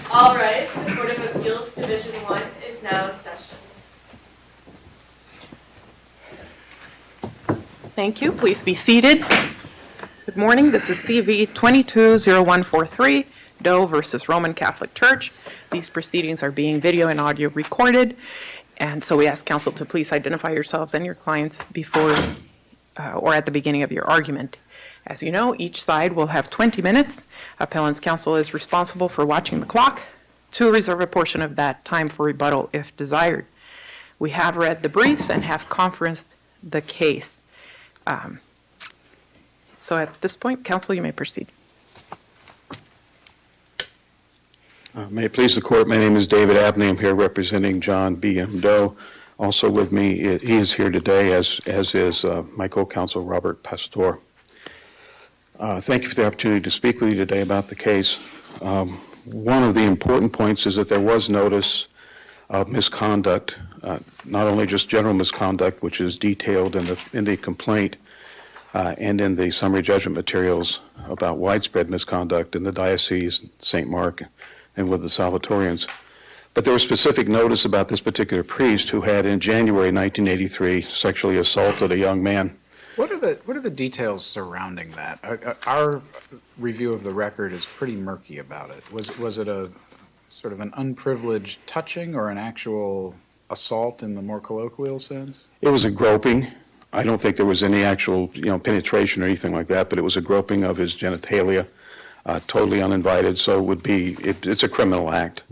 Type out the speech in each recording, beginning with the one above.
All rise. The Court of Appeals Division 1 is now in session. Thank you. Please be seated. Good morning. This is CV 220143, Doe versus Roman Catholic Church. These proceedings are being video and audio recorded, and so we ask counsel to please identify yourselves and your clients before or at the beginning of your argument. As you know, each side will have 20 minutes. Appellant's counsel is responsible for watching the clock to reserve a portion of that time for rebuttal if desired. We have read the briefs and have conferenced the case. So at this point, counsel, you may proceed. May it please the court, my name is David Abney. I'm here representing John B.M. Doe. Also with me, he is here today, as is my co-counsel, Robert Pastor. Thank you for the opportunity to speak with you today about the case. One of the important points is that there was notice of misconduct, not only just general misconduct, which is detailed in the complaint and in the summary judgment materials about widespread misconduct in the diocese, St. Mark, and with the Salvatorians. But there was specific notice about this particular priest who had, in January 1983, sexually assaulted a young man. What are the details surrounding that? Our review of the record is pretty murky about it. Was it a sort of an unprivileged touching or an actual assault in the more colloquial sense? It was a groping. I don't think there was any actual, penetration or anything like that, but it was a groping of his genitalia, totally uninvited. So it would be it's a criminal act,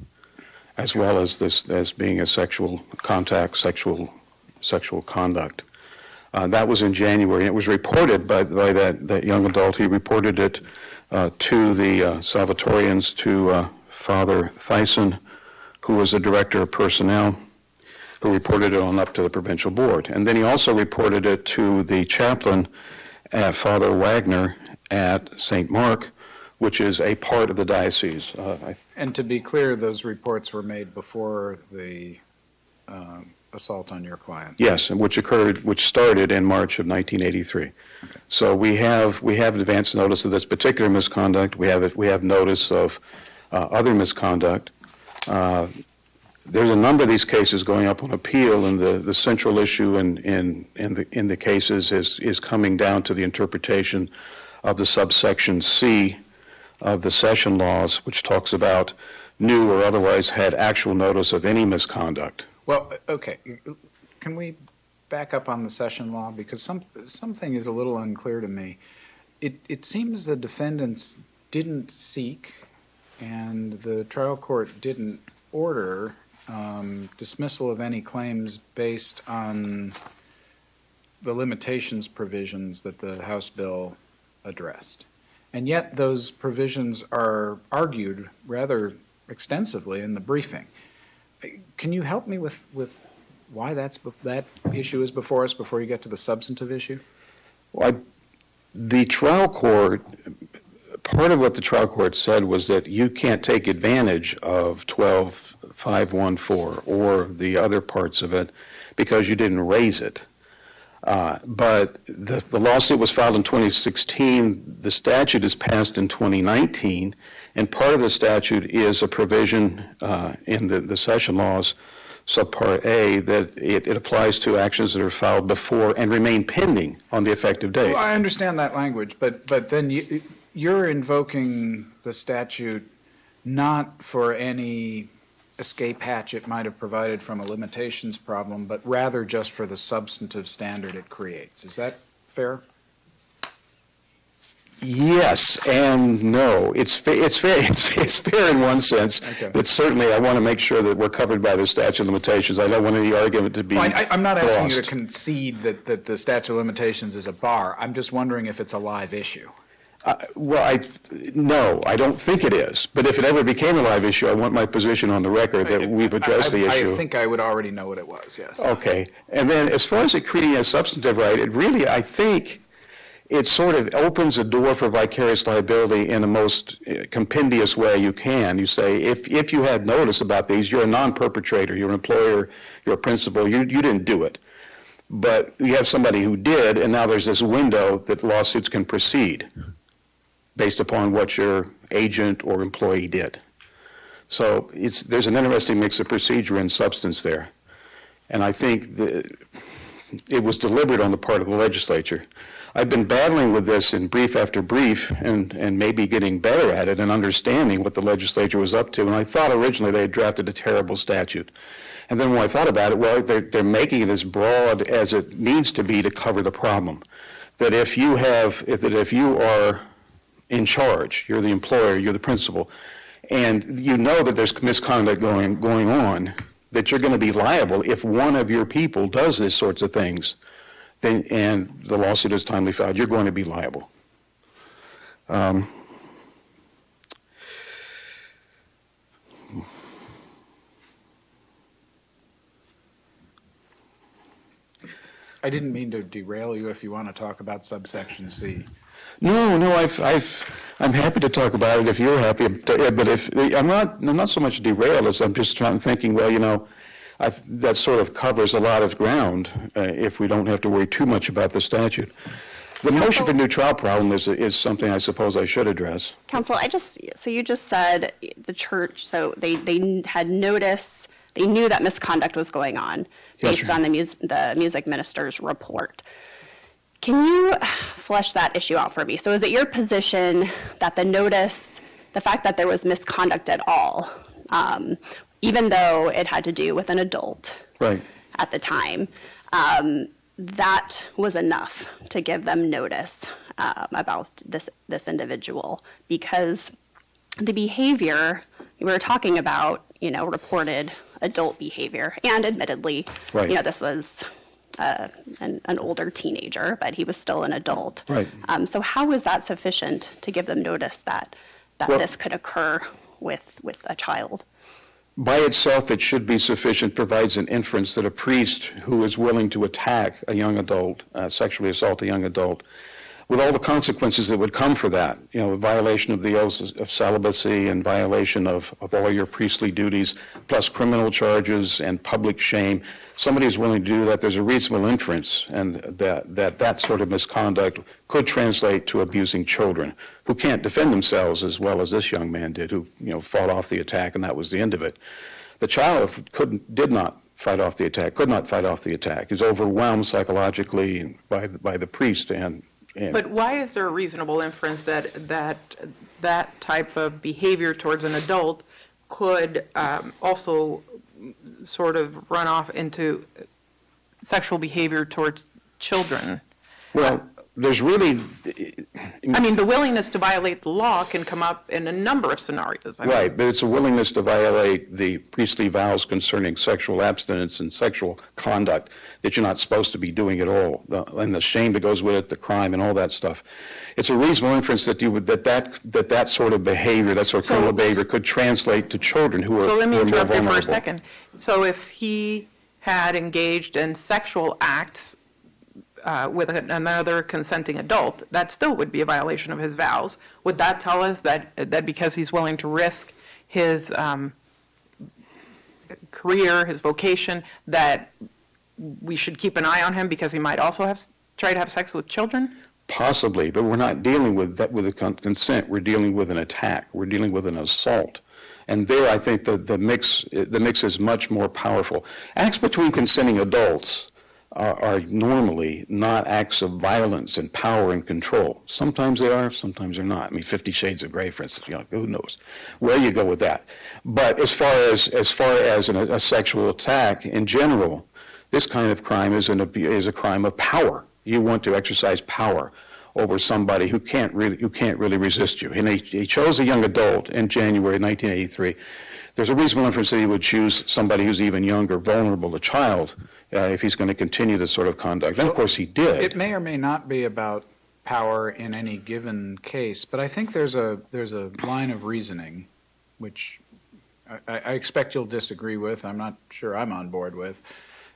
as well as being a sexual contact, sexual conduct. That was in January. It was reported by that young adult. He reported it to the Salvatorians, to Father Thyssen, who was the director of personnel, who reported it on up to the provincial board. And then he also reported it to the chaplain, Father Wagner, at St. Mark, which is a part of the diocese. And to be clear, those reports were made before the assault on your client. Yes, and which started in March of 1983. Okay. So we have advance notice of this particular misconduct. We have notice of other misconduct. There's a number of these cases going up on appeal, and the central issue in the cases is coming down to the interpretation of the subsection C of the session laws, which talks about knew or otherwise had actual notice of any misconduct. Well, okay. Can we back up on the session law? Because something is a little unclear to me. It seems the defendants didn't seek, and the trial court didn't order dismissal of any claims based on the limitations provisions that the House bill addressed. And yet those provisions are argued rather extensively in the briefing. Can you help me with why that issue is before us before you get to the substantive issue? Well, the trial court, part of what the trial court said was that you can't take advantage of 12.514 or the other parts of it because you didn't raise it. But the lawsuit was filed in 2016. The statute is passed in 2019. And part of the statute is a provision in the session laws, subpart A, that it applies to actions that are filed before and remain pending on the effective date. Well, I understand that language, but then you're invoking the statute not for any escape hatch it might have provided from a limitations problem, but rather just for the substantive standard it creates. Is that fair? Yes and no. It's fair in one sense. Okay. That certainly I want to make sure that we're covered by the statute of limitations. I don't want any argument to be I'm not asking you to concede that the statute of limitations is a bar. I'm just wondering if it's a live issue. No, I don't think it is. But if it ever became a live issue, I want my position on the record that we've addressed the issue. I think I would already know what it was, yes. Okay. And then as far as it creating a substantive right, it really, I think, it sort of opens a door for vicarious liability in the most compendious way you can. You say, if you had notice about these, you're a non-perpetrator, you're an employer, you're a principal, you didn't do it. But you have somebody who did, and now there's this window that lawsuits can proceed based upon what your agent or employee did. So there's an interesting mix of procedure and substance there. And I think it was deliberate on the part of the legislature. I've been battling with this in brief after brief and maybe getting better at it and understanding what the legislature was up to. And I thought originally they had drafted a terrible statute. And then when I thought about it, well, they're making it as broad as it needs to be to cover the problem. That if you are in charge, you're the employer, you're the principal, and you know that there's misconduct going on, that you're going to be liable if one of your people does these sorts of things, then, and the lawsuit is timely filed, you're going to be liable. I didn't mean to derail you if you want to talk about subsection C. No, I'm happy to talk about it if you're happy. But if I'm not so much derailed as I'm just thinking, well, that sort of covers a lot of ground if we don't have to worry too much about the statute. The motion for new trial problem is something I suppose I should address. Counsel, so you just said the church, so they had notice, they knew that misconduct was going on based on the music minister's report. Can you flesh that issue out for me? So is it your position that the fact that there was misconduct at all, even though it had to do with an adult at the time, that was enough to give them notice about this individual? Because the behavior we were talking about, reported adult behavior, and admittedly, this was an older teenager, but he was still an adult. Right. So how was that sufficient to give them notice that this could occur with a child? By itself, it should be sufficient, provides an inference that a priest who is willing to attack a young adult, sexually assault a young adult, with all the consequences that would come for that, violation of the oath of celibacy and violation of all your priestly duties, plus criminal charges and public shame. Somebody is willing to do that. There's a reasonable inference, and that sort of misconduct could translate to abusing children who can't defend themselves as well as this young man did, who fought off the attack, and that was the end of it. The child did not fight off the attack, could not fight off the attack. He's overwhelmed psychologically by the priest and. But why is there a reasonable inference that type of behavior towards an adult could also sort of run off into sexual behavior towards children? Well, there's really... the willingness to violate the law can come up in a number of scenarios. Right, but it's a willingness to violate the priestly vows concerning sexual abstinence and sexual conduct that you're not supposed to be doing at all, and the shame that goes with it, the crime, and all that stuff. It's a reasonable inference that sort of behavior, that sort of criminal behavior, could translate to children who are more vulnerable. So let me interrupt you for a second. So if he had engaged in sexual acts with another consenting adult, that still would be a violation of his vows. Would that tell us that because he's willing to risk his career, his vocation, that we should keep an eye on him because he might also try to have sex with children? Possibly, but we're not dealing with that with a consent. We're dealing with an attack. We're dealing with an assault. And there, I think the mix is much more powerful. Acts between consenting adults are normally not acts of violence and power and control. Sometimes they are, sometimes they're not. 50 Shades of Grey, for instance, who knows where you go with that. But as far as a sexual attack in general, this kind of crime is a crime of power. You want to exercise power over somebody who can't really resist you. And he chose a young adult in January 1983. There's a reasonable inference that he would choose somebody who's even younger, vulnerable, a child, if he's going to continue this sort of conduct. And of course he did. It may or may not be about power in any given case, but I think there's a line of reasoning, which I expect you'll disagree with, I'm not sure I'm on board with,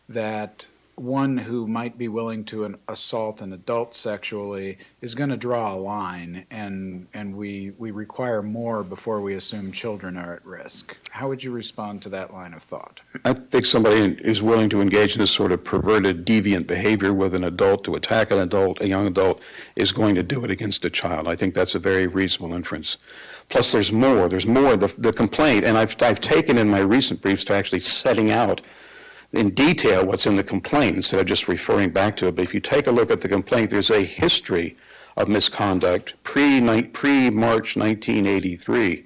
that one who might be willing to assault an adult sexually is going to draw a line, and we require more before we assume children are at risk. How would you respond to that line of thought? I think somebody is willing to engage in this sort of perverted, deviant behavior with an adult to attack an adult, a young adult, is going to do it against a child. I think that's a very reasonable inference. Plus, there's more. The complaint, and I've taken in my recent briefs to actually setting out in detail what's in the complaint instead of just referring back to it. But if you take a look at the complaint, there's a history of misconduct pre-March 1983,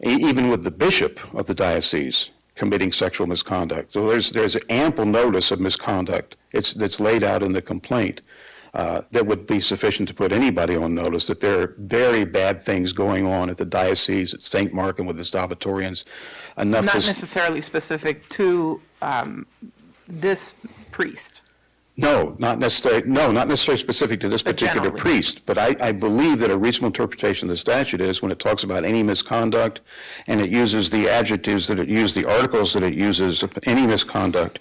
even with the bishop of the diocese committing sexual misconduct. So there's ample notice of misconduct that's laid out in the complaint that would be sufficient to put anybody on notice that there are very bad things going on at the diocese, at St. Mark and with the Stabatorians. Not necessarily specific to this priest. No, not necessarily specific to this But particular generally. priest. But I believe that a reasonable interpretation of the statute is when it talks about any misconduct, and it uses the adjectives that it uses, the articles that it uses, any misconduct,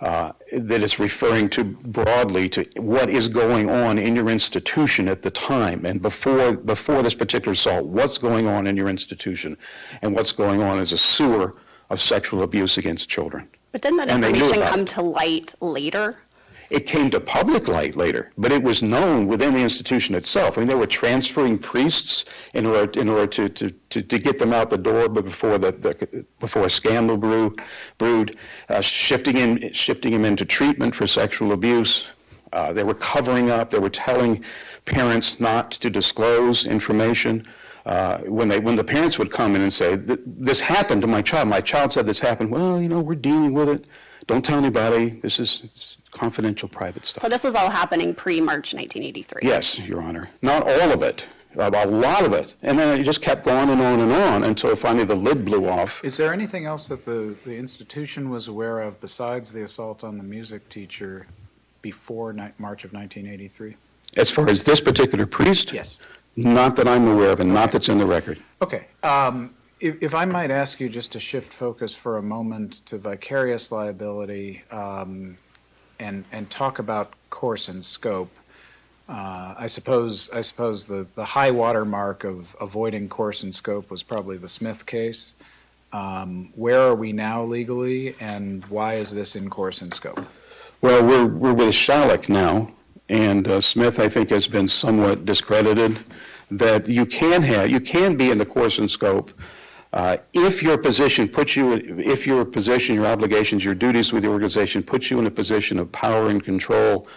that it's referring to broadly to what is going on in your institution at the time and before this particular assault. What's going on in your institution, and what's going on is a sewer of sexual abuse against children. But didn't that And they knew information about come it. to light later? It came to public light later, but it was known within the institution itself. I mean, they were transferring priests in order to get them out the door, but before a scandal brewed, shifting him into treatment for sexual abuse. They were covering up. They were telling parents not to disclose information. When the parents would come in and say, "This happened to my child. My child said this happened." Well, we're dealing with it. Don't tell anybody. This is confidential, private stuff. So this was all happening pre-March 1983? Yes, Your Honor. Not all of it. A lot of it. And then it just kept going and on until finally the lid blew off. Is there anything else that the institution was aware of besides the assault on the music teacher before March of 1983? As far as this particular priest? Yes. Not that I'm aware of, and not that's in the record. Okay. If I might ask you just to shift focus for a moment to vicarious liability and talk about course and scope. I suppose the high water mark of avoiding course and scope was probably the Smith case. Where are we now legally, and why is this in course and scope? Well, we're with Shalek now, and Smith, I think, has been somewhat discredited. That you can be in the course and scope if your position, your obligations, your duties with the organization puts you in a position of power and control.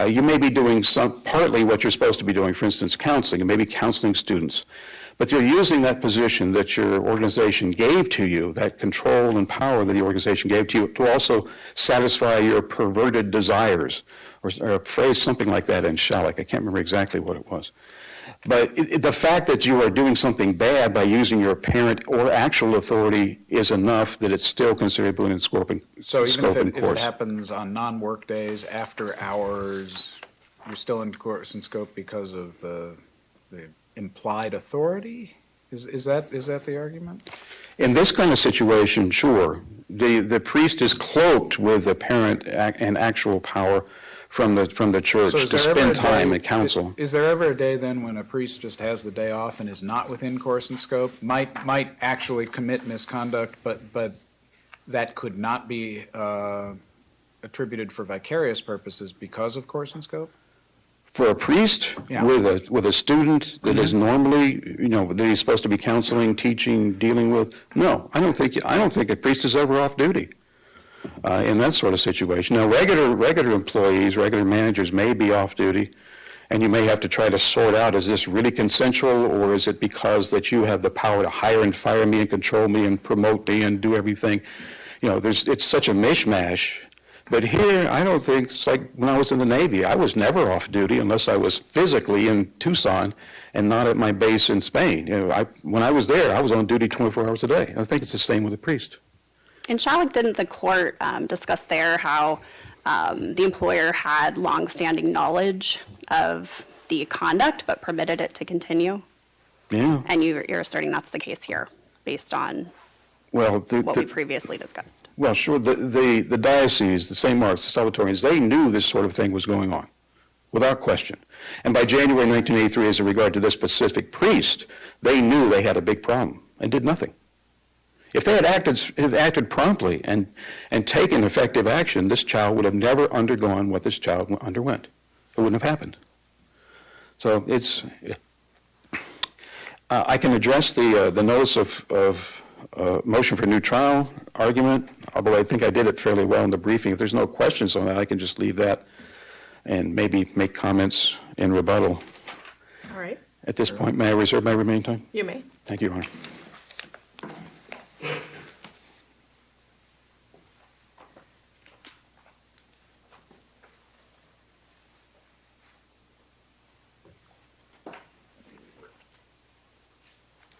You may be doing partly what you're supposed to be doing, for instance, counseling, and maybe counseling students. But you're using that position that your organization gave to you, that control and power that the organization gave to you, to also satisfy your perverted desires, or a phrase something like that in Shalek. I can't remember exactly what it was. But the fact that you are doing something bad by using your apparent or actual authority is enough that it's still considered in scope and course. So even if it happens on non-work days, after hours, you're still in course and scope because of the implied authority? Is that the argument? In this kind of situation, sure. The priest is cloaked with apparent and actual power from the church to spend time at counsel. Is there ever a day then when a priest just has the day off and is not within course and scope, might actually commit misconduct, but that could not be attributed for vicarious purposes because of course and scope? For a priest with a student that is normally, that he's supposed to be counseling, teaching, dealing with, no, I don't think a priest is ever off duty in that sort of situation. Now, regular employees, regular managers may be off duty, and you may have to try to sort out, is this really consensual, or is it because that you have the power to hire and fire me and control me and promote me and do everything? It's such a mishmash. But here, I don't think, it's like when I was in the Navy, I was never off duty unless I was physically in Tucson and not at my base in Spain. When I was there, I was on duty 24 hours a day. I think it's the same with a priest. In Shalek, didn't the court discuss there how the employer had longstanding knowledge of the conduct but permitted it to continue? Yeah. And you're asserting that's the case here based on Well, what we previously discussed. well, sure. The diocese, the St. Mark's, the Salvatorians, they knew this sort of thing was going on, without question. And by January 1983, as in regard to this specific priest, they knew they had a big problem and did nothing. If they had acted promptly and taken effective action, this child would have never undergone what this child underwent. It wouldn't have happened. So it's. I can address the notice of motion for new trial argument, although I think I did it fairly well in the briefing. If there's no questions on that, I can just leave that and maybe make comments in rebuttal. All right. At this point, may I reserve my remaining time? You may. Thank you, Your Honor.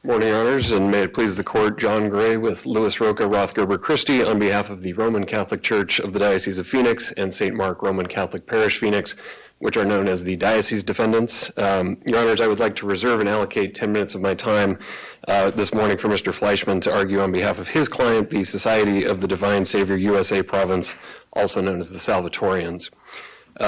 Morning, Your Honors, and may it please the Court, John Gray with Louis Roca Rothgerber Christie on behalf of the Roman Catholic Church of the Diocese of Phoenix and St. Mark Roman Catholic Parish, Phoenix, which are known as the diocese defendants. Your Honors, I would like to reserve and allocate 10 minutes of my time this morning for Mr. Fleischman to argue on behalf of his client, the Society of the Divine Savior USA Province, also known as the Salvatorians.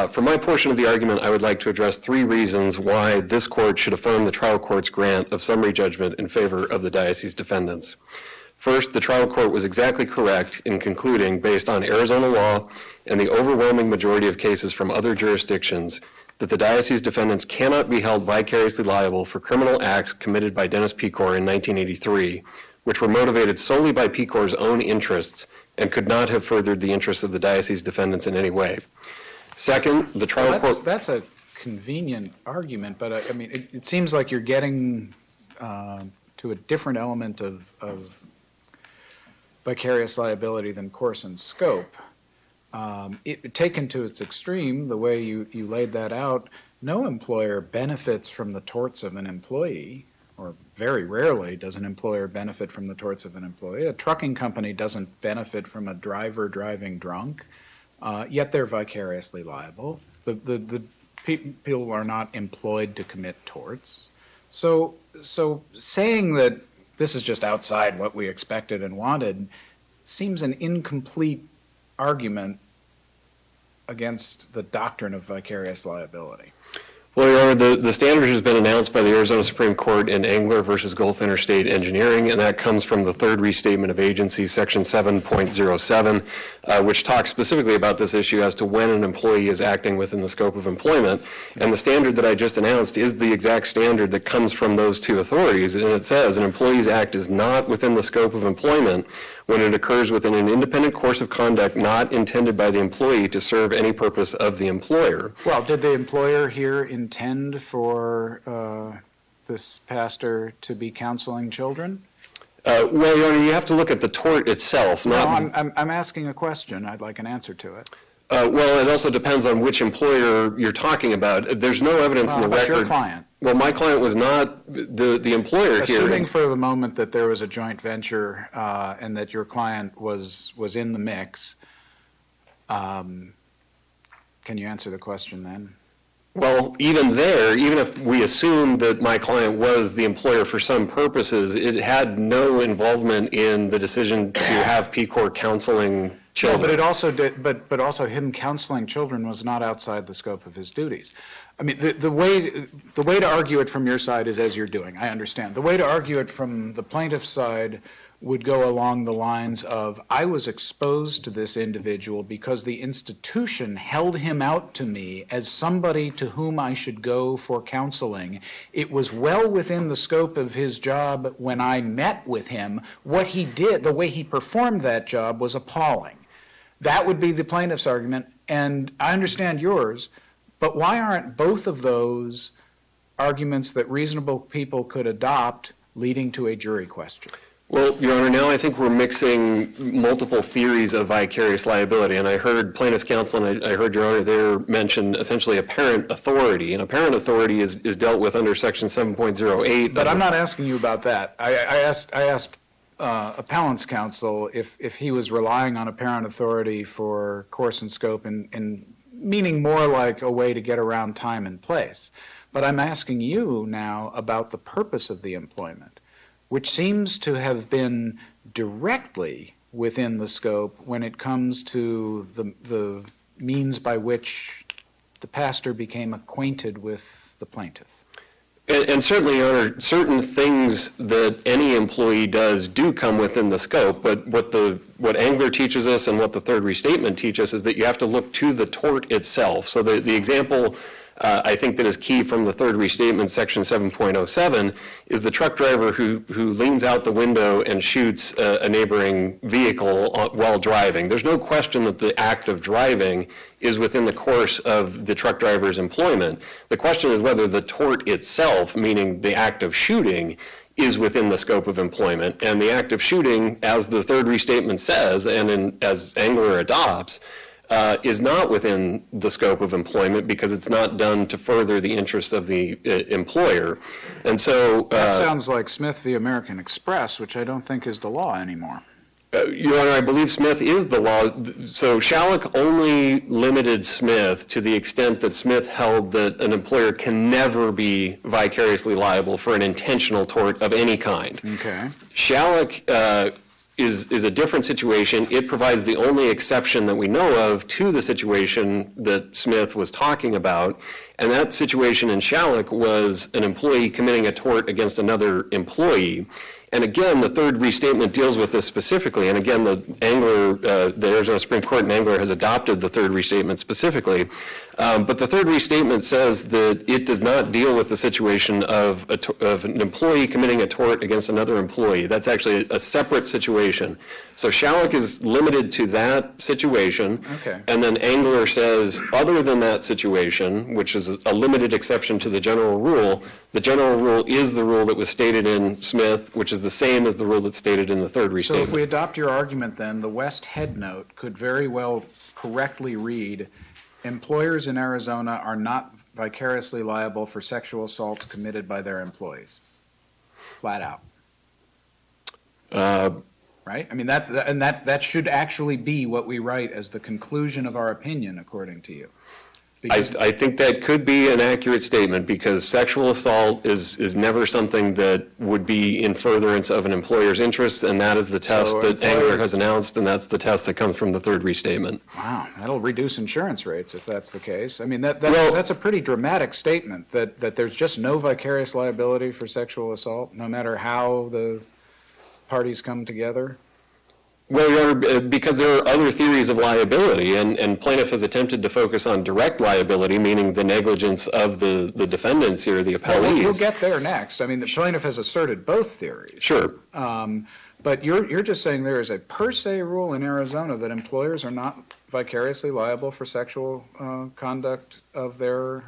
For my portion of the argument, I would like to address 3 reasons why this court should affirm the trial court's grant of summary judgment in favor of the diocese defendants. First, the trial court was exactly correct in concluding, based on Arizona law and the overwhelming majority of cases from other jurisdictions, that the diocese defendants cannot be held vicariously liable for criminal acts committed by Dennis Pecor in 1983, which were motivated solely by Pecor's own interests and could not have furthered the interests of the diocese defendants in any way. Second, the trial court... That's a convenient argument, but I mean, it seems like you're getting to a different element of vicarious liability than course and scope. Taken to its extreme, the way you laid that out, no employer benefits from the torts of an employee, or very rarely does an employer benefit from the torts of an employee. A trucking company doesn't benefit from a driver driving drunk. Yet they're vicariously liable. The people are not employed to commit torts. So saying that this is just outside what we expected and wanted seems an incomplete argument against the doctrine of vicarious liability. Well, Your Honor, the standard has been announced by the Arizona Supreme Court in Engler versus Gulf Interstate Engineering, and that comes from the third restatement of agency, section 7.07, which talks specifically about this issue as to when an employee is acting within the scope of employment. And the standard that I just announced is the exact standard that comes from those 2 authorities. And it says an employee's act is not within the scope of employment when it occurs within an independent course of conduct not intended by the employee to serve any purpose of the employer. Well, did the employer here intend for this pastor to be counseling children? Well, Your Honor, you have to look at the tort itself. No, I'm asking a question. I'd like an answer to it. Well, it also depends on which employer you're talking about. There's no evidence in the record. Your client. Well, my client was not the employer here. Assuming for the moment that there was a joint venture and that your client was in the mix, can you answer the question then? Well, even there, even if we assume that my client was the employer for some purposes, it had no involvement in the decision to have Pecor counseling children. No, but it also did, but also him counseling children was not outside the scope of his duties. I mean, the way to argue it from your side is as you're doing. I understand. The way to argue it from the plaintiff's side would go along the lines of, I was exposed to this individual because the institution held him out to me as somebody to whom I should go for counseling. It was well within the scope of his job when I met with him. What he did, the way he performed that job was appalling. That would be the plaintiff's argument, and I understand yours, but why aren't both of those arguments that reasonable people could adopt leading to a jury question? Well, Your Honor, now I think we're mixing multiple theories of vicarious liability, and I heard plaintiff's counsel and I heard Your Honor there mention essentially apparent authority, and apparent authority is dealt with under Section 7.08. But I'm not asking you about that. I asked appellant's counsel if he was relying on apparent authority for course and scope and meaning more like a way to get around time and place. But I'm asking you now about the purpose of the employment. which seems to have been directly within the scope when it comes to the means by which the pastor became acquainted with the plaintiff. And certainly, Your Honor, certain things that any employee does do come within the scope, but what Engler teaches us and what the third restatement teaches is that you have to look to the tort itself. So the example I think that is key from the third restatement, section 7.07, is the truck driver who leans out the window and shoots a neighboring vehicle while driving. There's no question that the act of driving is within the course of the truck driver's employment. The question is whether the tort itself, meaning the act of shooting, is within the scope of employment. And the act of shooting, as the third restatement says, and as Engler adopts, is not within the scope of employment because it's not done to further the interests of the employer. And so that sounds like Smith v. American Express, which I don't think is the law anymore. Your Honor, I believe Smith is the law. So Shalleck only limited Smith to the extent that Smith held that an employer can never be vicariously liable for an intentional tort of any kind. Okay. Shalleck is a different situation. It provides the only exception that we know of to the situation that Smith was talking about, and that situation in Shalleck was an employee committing a tort against another employee. And again, the third restatement deals with this specifically, and again, the Arizona Supreme Court in Engler has adopted the third restatement specifically. But the third restatement says that it does not deal with the situation of an employee committing a tort against another employee. That's actually a separate situation. So Shalleck is limited to that situation, okay. And then Engler says, other than that situation, which is a limited exception to the general rule, the general rule is the rule that was stated in Smith, which is the same as the rule that's stated in the third restatement. So if we adopt your argument then, the West head note could very well correctly read, employers in Arizona are not vicariously liable for sexual assaults committed by their employees. Flat out. Right? I mean, that should actually be what we write as the conclusion of our opinion, according to you. I think that could be an accurate statement because sexual assault is never something that would be in furtherance of an employer's interests, and that is the test that Engler has announced, and that's the test that comes from the third restatement. Wow, that'll reduce insurance rates if that's the case. I mean, that's a pretty dramatic statement, that there's just no vicarious liability for sexual assault, no matter how the parties come together. Well, Your Honor, because there are other theories of liability, and plaintiff has attempted to focus on direct liability, meaning the negligence of the defendants here, the appellees. Well, we'll get there next. I mean, the plaintiff has asserted both theories. Sure. But you're just saying there is a per se rule in Arizona that employers are not vicariously liable for sexual conduct of their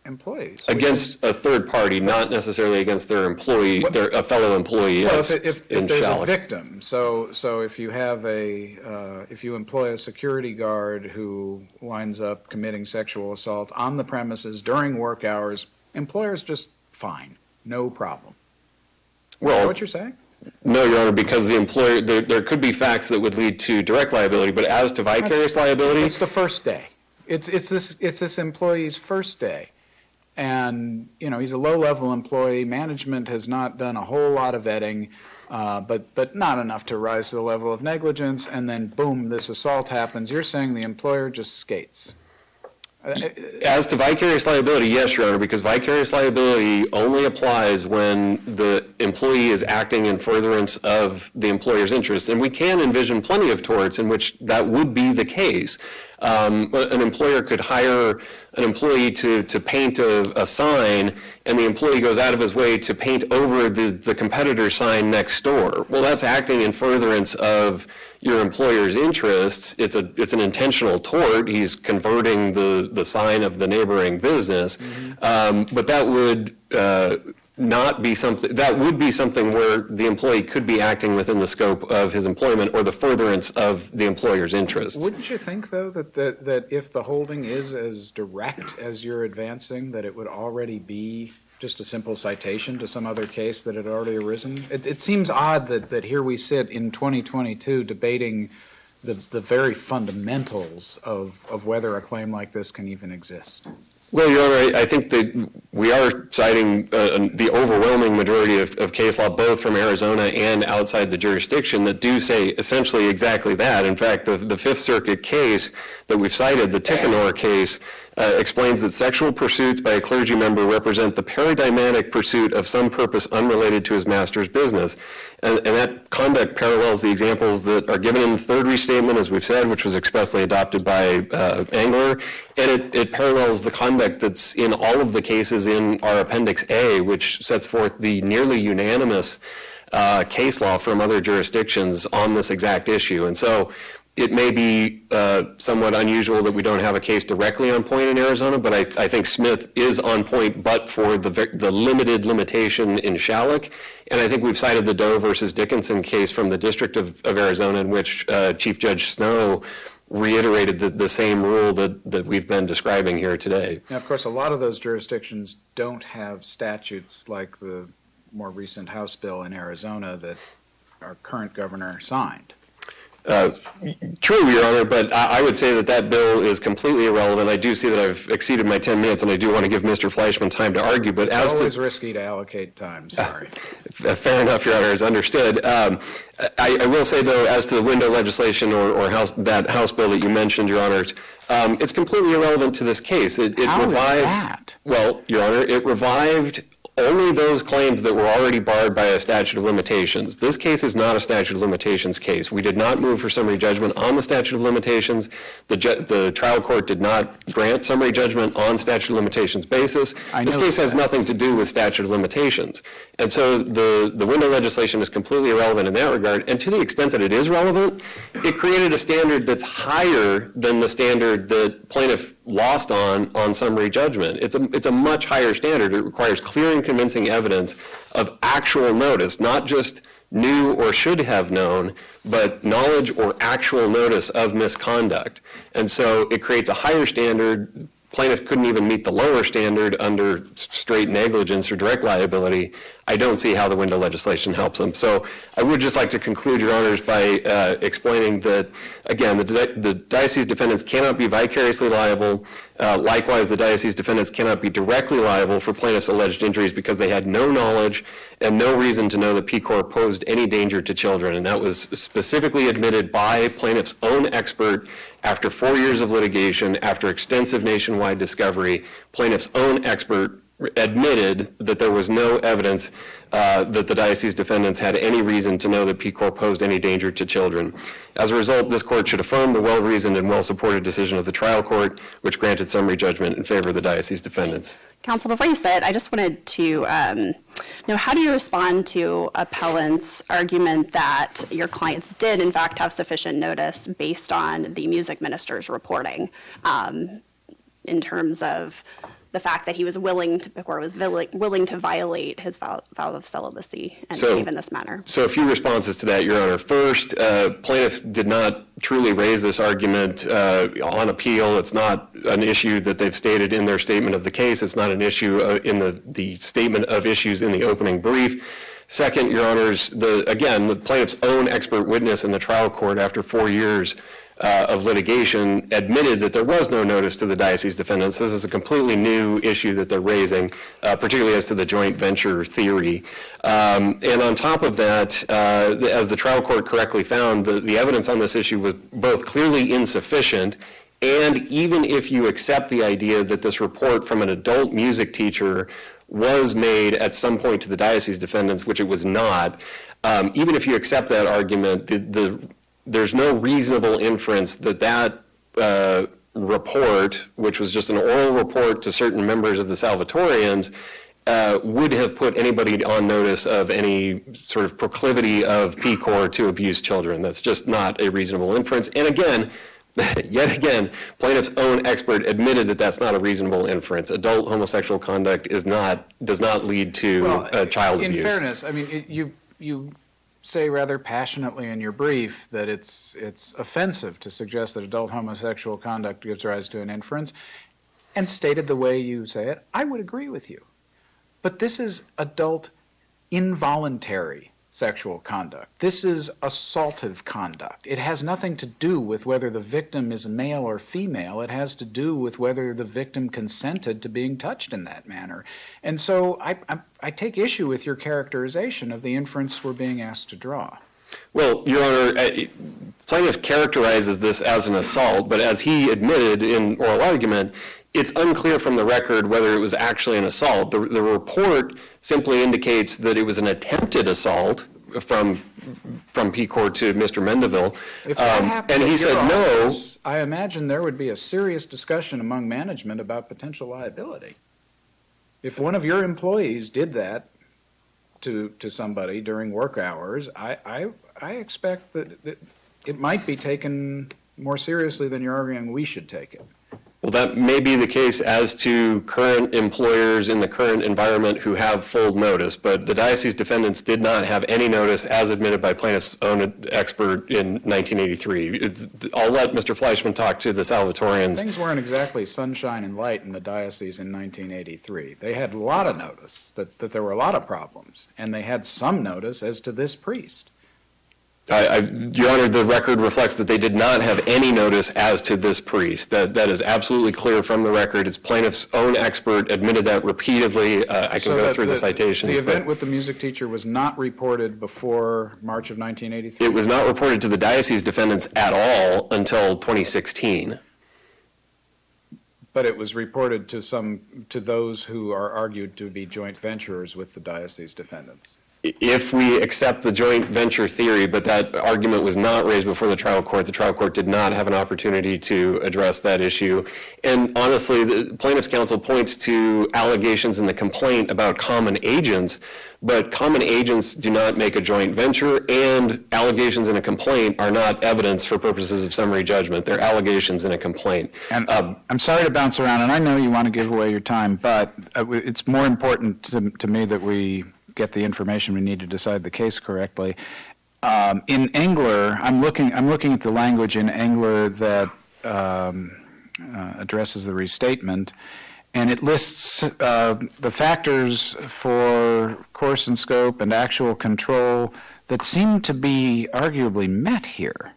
employees. Against a third party, not necessarily against their employee, a fellow employee. Well, if there's a victim, so if you have if you employ a security guard who winds up committing sexual assault on the premises during work hours, employers just fine, no problem. Is that what you're saying? No, Your Honor, because the employer, there could be facts that would lead to direct liability, but as to vicarious liability, it's the first day. It's this employee's first day. And, he's a low-level employee. Management has not done a whole lot of vetting, but not enough to rise to the level of negligence. And then, boom, this assault happens. You're saying the employer just skates. As to vicarious liability, yes, Your Honor, because vicarious liability only applies when the employee is acting in furtherance of the employer's interests. And we can envision plenty of torts in which that would be the case. An employer could hire an employee to paint a sign, and the employee goes out of his way to paint over the competitor's sign next door. Well, that's acting in furtherance of your employer's interests. It's an intentional tort. He's converting the sign of the neighboring business. Mm-hmm. But that would not be something, that would be something where the employee could be acting within the scope of his employment or the furtherance of the employer's interests. Wouldn't you think, though, that if the holding is as direct as you're advancing, that it would already be just a simple citation to some other case that had already arisen? It seems odd that here we sit in 2022 debating the very fundamentals of whether a claim like this can even exist. Well, Your Honor, I think that we are citing the overwhelming majority of case law, both from Arizona and outside the jurisdiction, that do say essentially exactly that. In fact, the Fifth Circuit case that we've cited, the Tichenor case, explains that sexual pursuits by a clergy member represent the paradigmatic pursuit of some purpose unrelated to his master's business. And that conduct parallels the examples that are given in the third restatement, as we've said, which was expressly adopted by Engler, and it parallels the conduct that's in all of the cases in our Appendix A, which sets forth the nearly unanimous case law from other jurisdictions on this exact issue. And so it may be somewhat unusual that we don't have a case directly on point in Arizona, but I think Smith is on point, but for the limited limitation in Shalleck. And I think we've cited the Doe versus Dickinson case from the District of Arizona, in which Chief Judge Snow reiterated the same rule that we've been describing here today. Now, of course, a lot of those jurisdictions don't have statutes like the more recent House bill in Arizona that our current governor signed. True, Your Honor, but I would say that bill is completely irrelevant. I do see that I've exceeded my 10 minutes, and I do want to give Mr. Fleischman time to argue. But it's always risky to allocate time, sorry. Fair enough, Your Honor, is understood. I will say, though, as to the window legislation or that House bill that you mentioned, Your Honors, it's completely irrelevant to this case. It How revived, is that? Well, Your Honor, it revived only those claims that were already barred by a statute of limitations. This case is not a statute of limitations case. We did not move for summary judgment on the statute of limitations. The trial court did not grant summary judgment on statute of limitations basis. This case has nothing to do with statute of limitations. And so the window legislation is completely irrelevant in that regard. And to the extent that it is relevant, it created a standard that's higher than the standard that plaintiff lost on summary judgment. It's a much higher standard. It requires clear and convincing evidence of actual notice, not just knew or should have known, but knowledge or actual notice of misconduct. And so it creates a higher standard. Plaintiff couldn't even meet the lower standard under straight negligence or direct liability. I don't see how the window legislation helps them. So I would just like to conclude, Your Honors, by explaining that, again, the diocese defendants cannot be vicariously liable. Likewise, the diocese defendants cannot be directly liable for plaintiff's alleged injuries because they had no knowledge and no reason to know that PCOR posed any danger to children. And that was specifically admitted by plaintiff's own expert after 4 years of litigation, after extensive nationwide discovery. Plaintiff's own expert admitted that there was no evidence that the diocese defendants had any reason to know that PCOR posed any danger to children. As a result, this court should affirm the well-reasoned and well-supported decision of the trial court, which granted summary judgment in favor of the diocese defendants. Counsel, before you say it, I just wanted to know, how do you respond to appellant's argument that your clients did, in fact, have sufficient notice based on the music minister's reporting in terms of the fact that he was willing to violate his vow of celibacy and behave in this manner? So a few responses to that, Your Honor. First, plaintiff did not truly raise this argument on appeal. It's not an issue that they've stated in their statement of the case. It's not an issue in the statement of issues in the opening brief. Second, Your Honors, the plaintiff's own expert witness in the trial court after 4 years of litigation admitted that there was no notice to the diocese defendants. This is a completely new issue that they're raising, particularly as to the joint venture theory. And on top of that, as the trial court correctly found, the evidence on this issue was both clearly insufficient, and even if you accept the idea that this report from an adult music teacher was made at some point to the diocese defendants, which it was not, even if you accept that argument, there's no reasonable inference that report, which was just an oral report to certain members of the Salvatorians, would have put anybody on notice of any sort of proclivity of PCOR to abuse children. That's just not a reasonable inference. And again, yet again, plaintiff's own expert admitted that that's not a reasonable inference. Adult homosexual conduct does not lead to child abuse. In fairness, I mean, you say rather passionately in your brief that it's offensive to suggest that adult homosexual conduct gives rise to an inference, and stated the way you say it, I would agree with you. But this is adult involuntary sexual conduct. This is assaultive conduct. It has nothing to do with whether the victim is male or female. It has to do with whether the victim consented to being touched in that manner. And so I take issue with your characterization of the inference we're being asked to draw. Well, Your Honor, plaintiff characterizes this as an assault, but as he admitted in oral argument, it's unclear from the record whether it was actually an assault. The report simply indicates that it was an attempted assault from P-Court to Mr. Mendeville. If that happened and he said no. I imagine there would be a serious discussion among management about potential liability. If one of your employees did that to somebody during work hours, I expect that it might be taken more seriously than you're arguing we should take it. Well, that may be the case as to current employers in the current environment who have full notice, but the diocese defendants did not have any notice as admitted by plaintiff's own expert in 1983. I'll let Mr. Fleischman talk to the Salvatorians. Things weren't exactly sunshine and light in the diocese in 1983. They had a lot of notice that there were a lot of problems, and they had some notice as to this priest. Your Honor, the record reflects that they did not have any notice as to this priest. That is absolutely clear from the record. It's plaintiff's own expert admitted that repeatedly. I can go through the citations. The event with the music teacher was not reported before March of 1983? It was not reported to the diocese defendants at all until 2016. But it was reported to those who are argued to be joint venturers with the diocese defendants. If we accept the joint venture theory, but that argument was not raised before the trial court did not have an opportunity to address that issue. And honestly, the plaintiff's counsel points to allegations in the complaint about common agents, but common agents do not make a joint venture, and allegations in a complaint are not evidence for purposes of summary judgment. They're allegations in a complaint. And I'm sorry to bounce around, and I know you want to give away your time, but it's more important to me that we get the information we need to decide the case correctly. In Engler, I'm looking at the language in Engler that addresses the restatement, and it lists the factors for course and scope and actual control that seem to be arguably met here,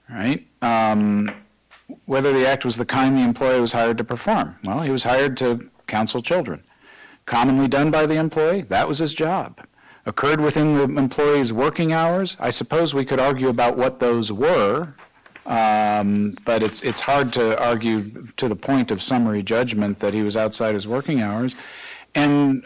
right? Whether the act was the kind the employee was hired to perform. Well, he was hired to counsel children. Commonly done by the employee, that was his job. Occurred within the employee's working hours. I suppose we could argue about what those were, but it's hard to argue to the point of summary judgment that he was outside his working hours. And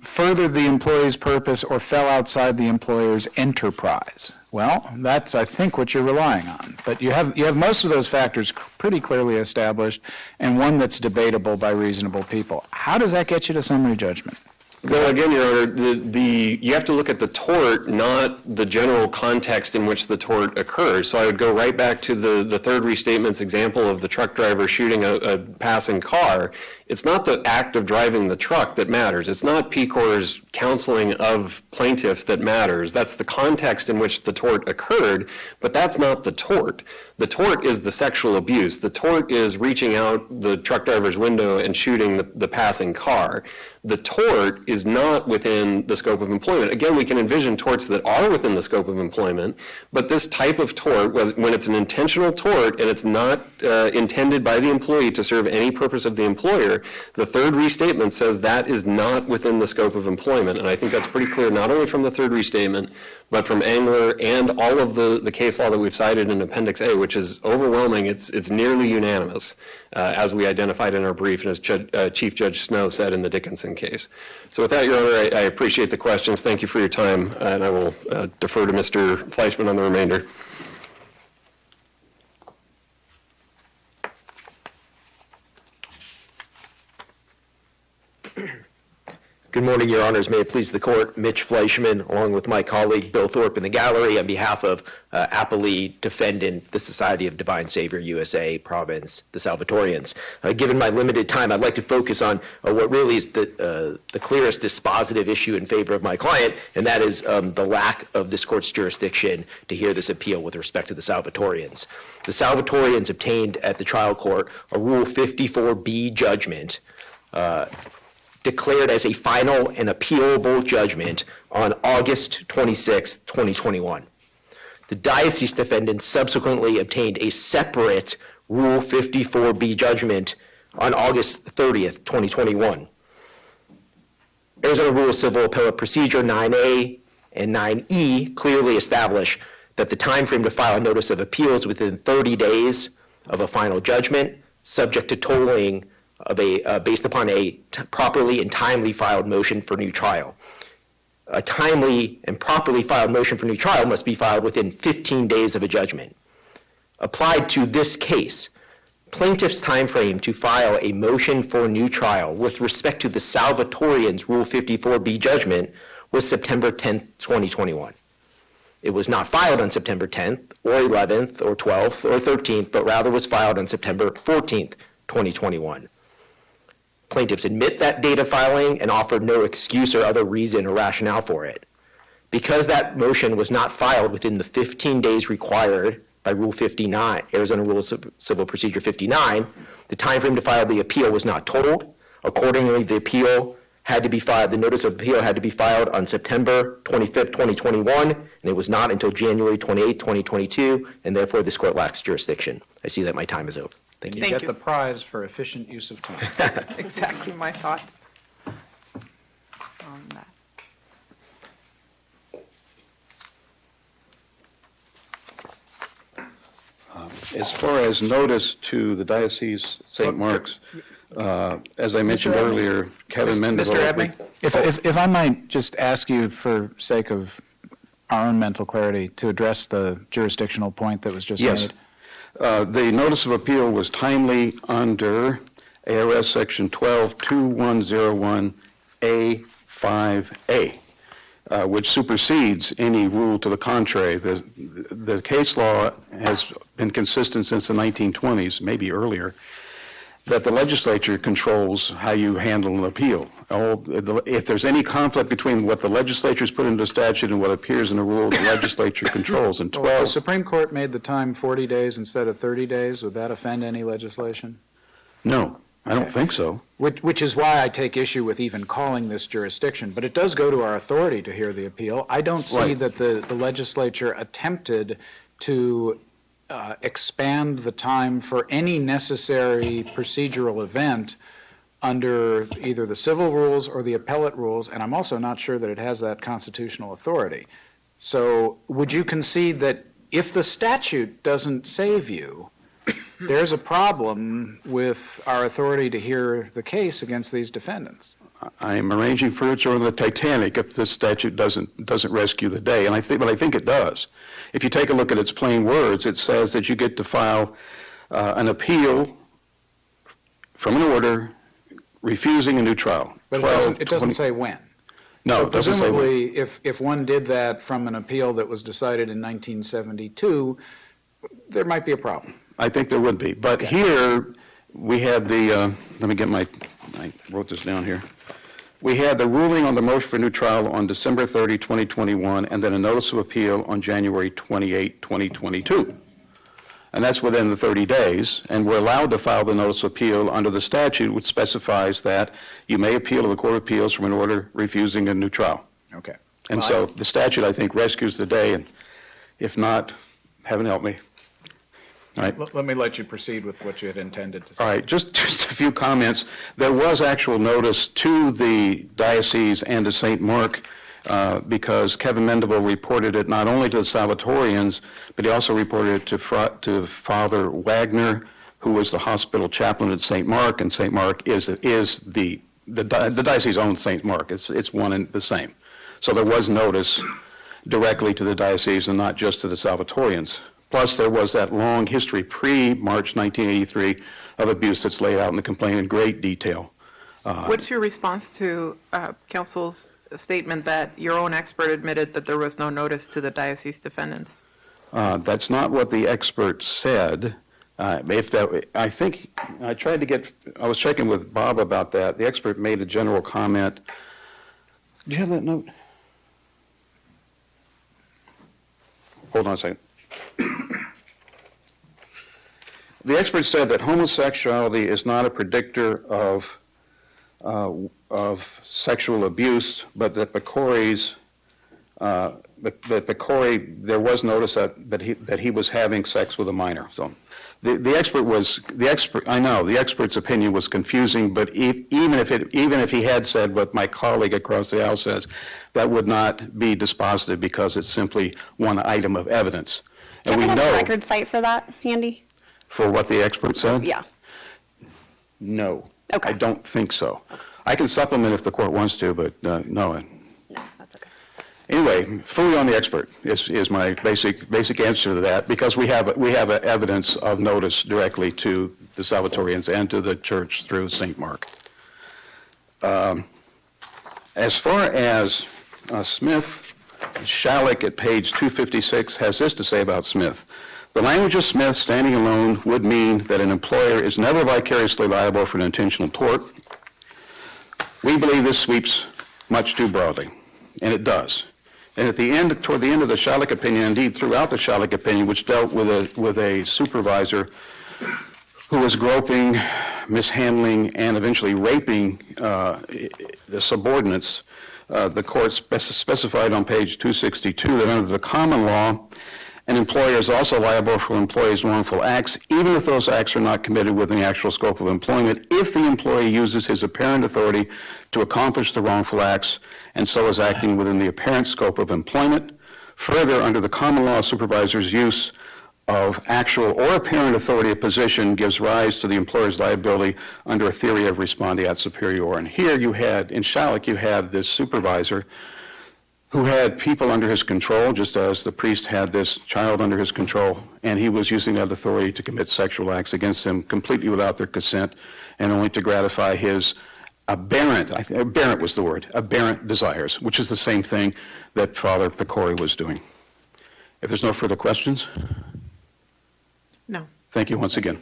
furthered the employee's purpose or fell outside the employer's enterprise. Well, that's, I think, what you're relying on. But you have most of those factors pretty clearly established, and one that's debatable by reasonable people. How does that get you to summary judgment? Well, again, Your Honor, you have to look at the tort, not the general context in which the tort occurs. So I would go right back to the third restatement's example of the truck driver shooting a passing car. It's not the act of driving the truck that matters. It's not P-Corps' counseling of plaintiff that matters. That's the context in which the tort occurred, but that's not the tort. The tort is the sexual abuse. The tort is reaching out the truck driver's window and shooting the passing car. The tort is not within the scope of employment. Again, we can envision torts that are within the scope of employment, but this type of tort, when it's an intentional tort and it's not intended by the employee to serve any purpose of the employer, the third restatement says that is not within the scope of employment. And I think that's pretty clear not only from the third restatement, but from Engler and all of the case law that we've cited in Appendix A, which is overwhelming. It's nearly unanimous, as we identified in our brief and as Chief Judge Snow said in the Dickinson case. So with that, Your Honor, I appreciate the questions. Thank you for your time, and I will defer to Mr. Fleischman on the remainder. Good morning, Your Honors. May it please the Court, Mitch Fleischman, along with my colleague Bill Thorpe in the gallery, on behalf of Appellee Defendant, the Society of Divine Savior USA Province, the Salvatorians. Given my limited time, I'd like to focus on what really is the clearest dispositive issue in favor of my client, and that is the lack of this Court's jurisdiction to hear this appeal with respect to the Salvatorians. The Salvatorians obtained at the trial court a Rule 54B judgment declared as a final and appealable judgment on August 26, 2021. The diocese defendants subsequently obtained a separate Rule 54B judgment on August 30th, 2021. Arizona Rule of Civil Appellate Procedure 9A and 9E clearly establish that the time frame to file a notice of appeal is within 30 days of a final judgment, subject to tolling of based upon a properly and timely filed motion for new trial. A timely and properly filed motion for new trial must be filed within 15 days of a judgment. Applied to this case, plaintiff's time frame to file a motion for new trial with respect to the Salvatorians' Rule 54B judgment was September 10th, 2021. It was not filed on September 10th or 11th or 12th or 13th, but rather was filed on September 14th, 2021. Plaintiffs admit that date of filing and offered no excuse or other reason or rationale for it. Because that motion was not filed within the 15 days required by Rule 59, Arizona Rules of Civil Procedure 59, the time frame to file the appeal was not tolled. Accordingly, the notice of appeal had to be filed on September 25th, 2021, and it was not until January 28th, 2022, and therefore this court lacks jurisdiction. I see that my time is over. Thank you. You Thank get you. the prize for efficient use of time. Exactly my thoughts on that. As far as notice to the Diocese St. Mark's, as I mentioned earlier, Kevin Mendenhall. Mr. Abney, if I might just ask you, for sake of our own mental clarity, to address the jurisdictional point that was just Yes. made. The notice of appeal was timely under ARS Section 12-2101A5A, which supersedes any rule to the contrary. The case law has been consistent since the 1920s, maybe earlier, that the legislature controls how you handle an appeal. If there's any conflict between what the legislature's put into statute and what appears in a rule, the legislature controls. And Well, if the Supreme Court made the time 40 days instead of 30 days, would that offend any legislation? No, I don't think so. Which is why I take issue with even calling this jurisdiction. But it does go to our authority to hear the appeal. I don't see Right. that the legislature attempted to expand the time for any necessary procedural event under either the civil rules or the appellate rules, and I'm also not sure that it has that constitutional authority. So would you concede that if the statute doesn't save you, there's a problem with our authority to hear the case against these defendants? I am arranging furniture on the Titanic if the statute doesn't rescue the day, but I think it does. If you take a look at its plain words, it says that you get to file an appeal from an order refusing a new trial. But it doesn't say when. No, So it doesn't say when. presumably, if one did that from an appeal that was decided in 1972, there might be a problem. I think there would be. But here, we had I wrote this down here. We had the ruling on the motion for new trial on December 30, 2021, and then a notice of appeal on January 28, 2022. And that's within the 30 days, and we're allowed to file the notice of appeal under the statute, which specifies that you may appeal to the Court of Appeals from an order refusing a new trial. Okay. And Well, so the statute, I think, rescues the day, and if not, heaven help me. All right. Let me let you proceed with what you had intended to say. All right, just a few comments. There was actual notice to the diocese and to St. Mark because Kevin Mendenhall reported it not only to the Salvatorians, but he also reported it to Father Wagner, who was the hospital chaplain at St. Mark, and St. Mark is the diocese owns St. Mark. It's one and the same. So there was notice directly to the diocese and not just to the Salvatorians. Plus, there was that long history pre-March 1983 of abuse that's laid out in the complaint in great detail. What's your response to counsel's statement that your own expert admitted that there was no notice to the diocese defendants? That's not what the expert said. I think I was checking with Bob about that. The expert made a general comment. Do you have that note? Hold on a second. The expert said that homosexuality is not a predictor of of sexual abuse, but that Pecori's there was notice that he was having sex with a minor. So the expert's opinion was confusing, but even if he had said what my colleague across the aisle says, that would not be dispositive because it's simply one item of evidence. Do you have a record site for that, handy? For what the expert said? Yeah. No. Okay. I don't think so. I can supplement if the court wants to, but no. No, that's okay. Anyway, fully on the expert is my basic answer to that, because we have evidence of notice directly to the Salvatorians and to the church through St. Mark. As far as Smith, Shalleck at page 256 has this to say about Smith. The language of Smith standing alone would mean that an employer is never vicariously liable for an intentional tort. We believe this sweeps much too broadly, and it does. And at the end, toward the end of the Shalleck opinion, indeed throughout the Shalleck opinion, which dealt with a supervisor who was groping, mishandling, and eventually raping the subordinates, the court specified on page 262 that under the common law, an employer is also liable for employee's wrongful acts, even if those acts are not committed within the actual scope of employment, if the employee uses his apparent authority to accomplish the wrongful acts and so is acting within the apparent scope of employment. Further, under the common law, supervisor's use of actual or apparent authority of position gives rise to the employer's liability under a theory of respondeat superior. And here you had, in Shalleck, you had this supervisor who had people under his control, just as the priest had this child under his control, and he was using that authority to commit sexual acts against them completely without their consent and only to gratify his aberrant desires, which is the same thing that Father Pecori was doing. If there's no further questions? No. Thank you once again.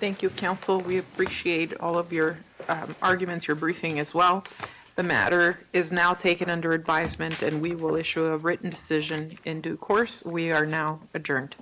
Thank you, counsel. We appreciate all of your arguments, your briefing as well. The matter is now taken under advisement, and we will issue a written decision in due course. We are now adjourned.